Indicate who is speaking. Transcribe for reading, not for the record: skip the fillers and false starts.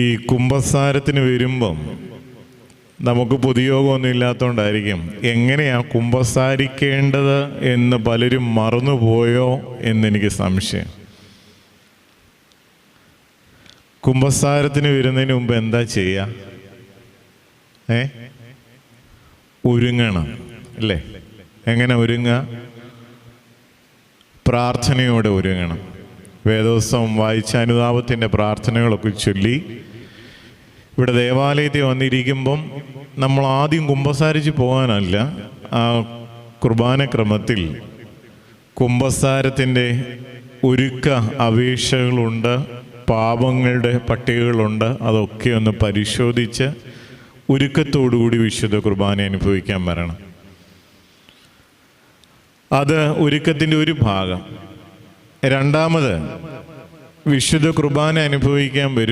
Speaker 1: ഈ കുമ്പസാരത്തിന് വരുമ്പം നമുക്ക് പൊതുയോഗമൊന്നും ഇല്ലാത്തതുകൊണ്ടായിരിക്കും എങ്ങനെയാണ് കുമ്പസാരിക്കേണ്ടത് എന്ന് പലരും മറന്നുപോയോ എന്നെനിക്ക് സംശയം. കുമ്പസാരത്തിന് വരുന്നതിന് മുമ്പ് എന്താ ചെയ്യുക? ഒരുങ്ങണം അല്ലേ? എങ്ങനെ ഒരുങ്ങുക? പ്രാർത്ഥനയോടെ ഒരുങ്ങണം. വേദോത്സവം വായിച്ച അനുതാപത്തിൻ്റെ പ്രാർത്ഥനകളൊക്കെ ചൊല്ലി ഇവിടെ ദേവാലയത്തിൽ വന്നിരിക്കുമ്പം നമ്മൾ ആദ്യം കുമ്പസാരിച്ച് പോകാനല്ല, ആ കുർബാനക്രമത്തിൽ കുമ്പസാരത്തിൻ്റെ ഒരുക്ക അപേക്ഷകളുണ്ട്, പാപങ്ങളുടെ പട്ടികകളുണ്ട്. അതൊക്കെ ഒന്ന് പരിശോധിച്ച് ഒരുക്കത്തോടുകൂടി വിശുദ്ധ കുർബാന അനുഭവിക്കാൻ വരണം. അത് ഒരുക്കത്തിൻ്റെ ഒരു ഭാഗം. രണ്ടാമത്, വിശുദ്ധ കുർബാന അനുഭവിക്കാൻ വരും